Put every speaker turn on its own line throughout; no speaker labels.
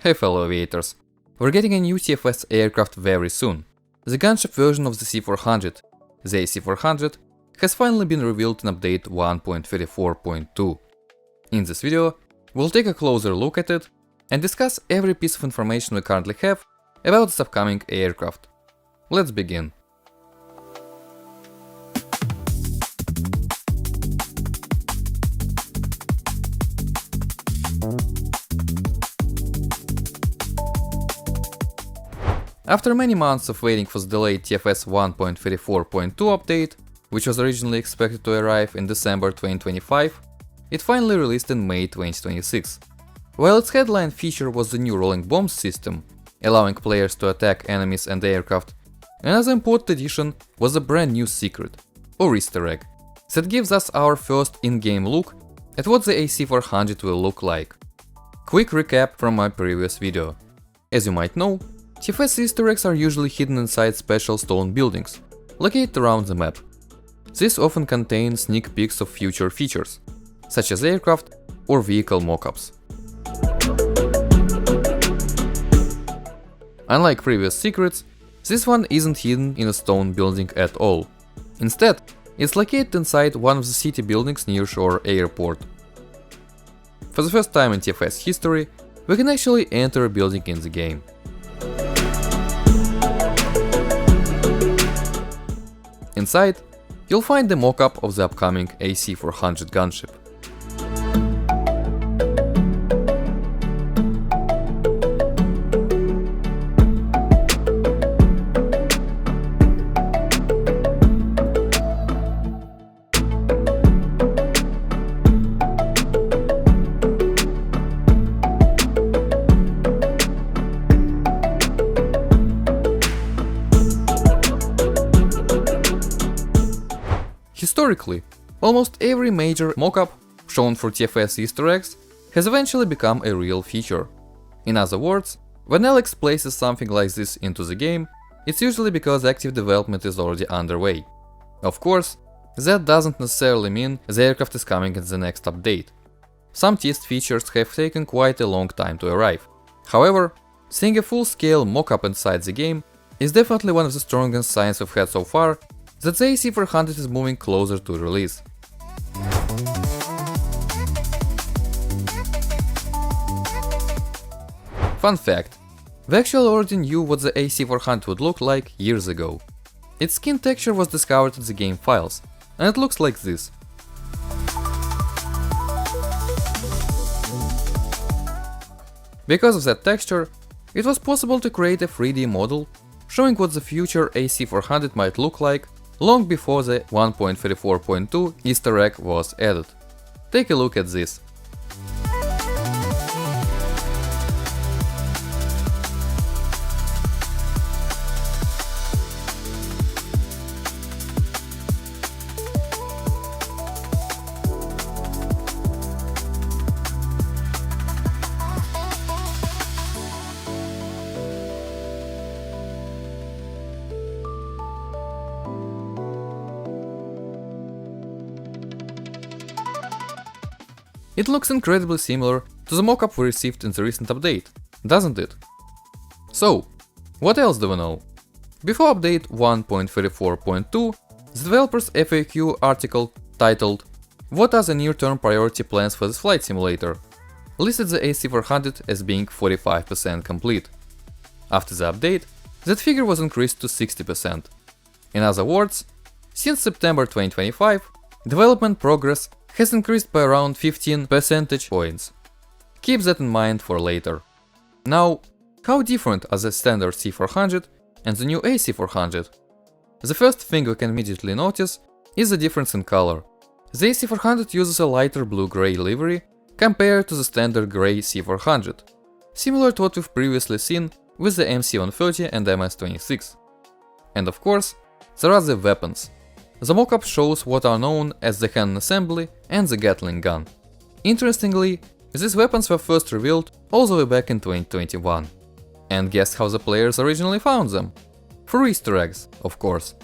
Hey fellow aviators, we're getting a new TFS aircraft very soon. The gunship version of the C-400, the AC-400, has finally been revealed in update 1.34.2. In this video, we'll take a closer look at it and discuss every piece of information we currently have about this upcoming aircraft. Let's begin. After many months of waiting for the delayed TFS 1.34.2 update, which was originally expected to arrive in December 2025, it finally released in May 2026. While its headline feature was the new rolling bombs system, allowing players to attack enemies and aircraft, another important addition was a brand new secret, or Easter egg, that gives us our first in-game look at what the AC-400 will look like. Quick recap from my previous video. As you might know, TFS Easter eggs are usually hidden inside special stone buildings, located around the map. This often contains sneak peeks of future features, such as aircraft or vehicle mockups. Unlike previous secrets, this one isn't hidden in a stone building at all. Instead, it's located inside one of the city buildings near Shore Airport. For the first time in TFS history, we can actually enter a building in the game. Inside, you'll find the mockup of the upcoming AC-400 gunship. Historically, almost every major mockup shown for TFS Easter eggs has eventually become a real feature. In other words, when Alex places something like this into the game, it's usually because active development is already underway. Of course, that doesn't necessarily mean the aircraft is coming in the next update. Some test features have taken quite a long time to arrive. However, seeing a full-scale mockup inside the game is definitely one of the strongest signs we've had so far that the AC-400 is moving closer to release. Fun fact: we actually already knew what the AC-400 would look like years ago. Its skin texture was discovered in the game files, and it looks like this. Because of that texture, it was possible to create a 3D model showing what the future AC-400 might look like long before the 1.34.2 Easter egg was added. Take a look at this. It looks incredibly similar to the mockup we received in the recent update, doesn't it? So, what else do we know? Before update 1.34.2, the developers' FAQ article titled "What are the near-term priority plans for this flight simulator?" listed the AC-400 as being 45% complete. After the update, that figure was increased to 60%. In other words, since September 2025, development progress has increased by around 15 percentage points. Keep that in mind for later. Now, how different are the standard C-400 and the new AC-400? The first thing we can immediately notice is the difference in color. The AC-400 uses a lighter blue-gray livery compared to the standard gray C-400, similar to what we've previously seen with the MC-130 and MS-26. And of course, there are the weapons. The mockup shows what are known as the cannon assembly and the Gatling gun. Interestingly, these weapons were first revealed all the way back in 2021. And guess how the players originally found them? Through Easter eggs, of course.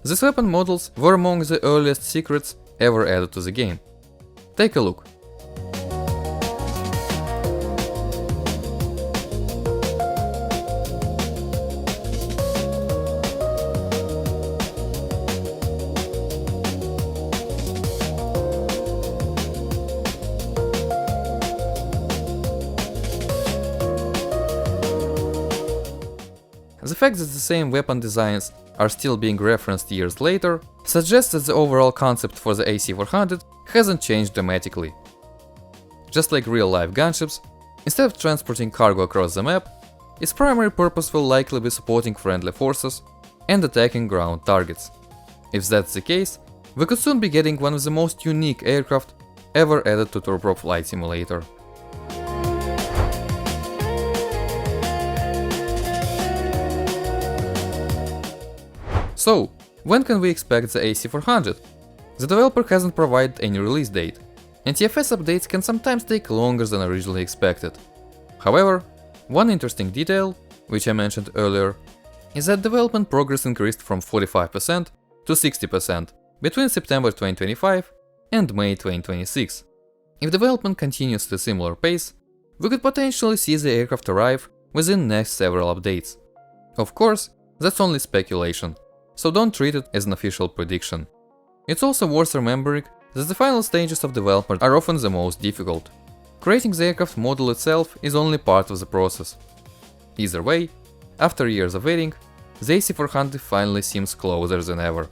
These weapon models were among the earliest secrets ever added to the game. Take a look. The fact that the same weapon designs are still being referenced years later suggests that the overall concept for the AC-400 hasn't changed dramatically. Just like real-life gunships, instead of transporting cargo across the map, its primary purpose will likely be supporting friendly forces and attacking ground targets. If that's the case, we could soon be getting one of the most unique aircraft ever added to Turboprop Flight Simulator. So, when can we expect the AC-400? The developer hasn't provided any release date, and TFS updates can sometimes take longer than originally expected. However, one interesting detail, which I mentioned earlier, is that development progress increased from 45% to 60% between September 2025 and May 2026. If development continues at a similar pace, we could potentially see the aircraft arrive within the next several updates. Of course, that's only speculation, so don't treat it as an official prediction. It's also worth remembering that the final stages of development are often the most difficult. Creating the aircraft model itself is only part of the process. Either way, after years of waiting, the AC-400 finally seems closer than ever.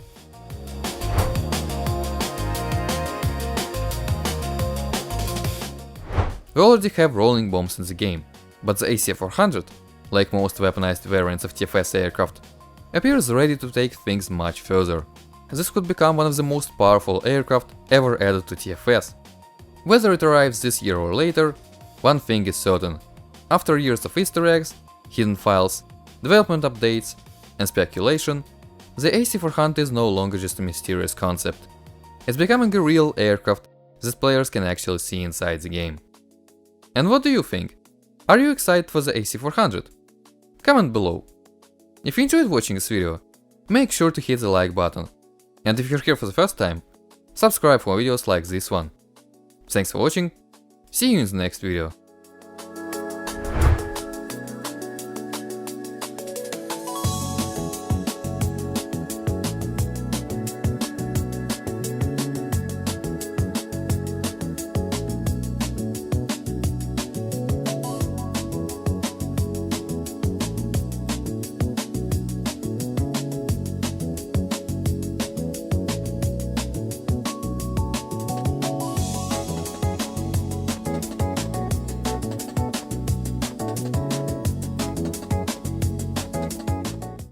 We already have rolling bombs in the game, but the AC-400, like most weaponized variants of TFS aircraft, appears ready to take things much further. This could become one of the most powerful aircraft ever added to TFS. Whether it arrives this year or later, one thing is certain. After years of Easter eggs, hidden files, development updates, and speculation, the AC-400 is no longer just a mysterious concept. It's becoming a real aircraft that players can actually see inside the game. And what do you think? Are you excited for the AC-400? Comment below. If you enjoyed watching this video, make sure to hit the like button. And if you're here for the first time, subscribe for videos like this one. Thanks for watching, see you in the next video.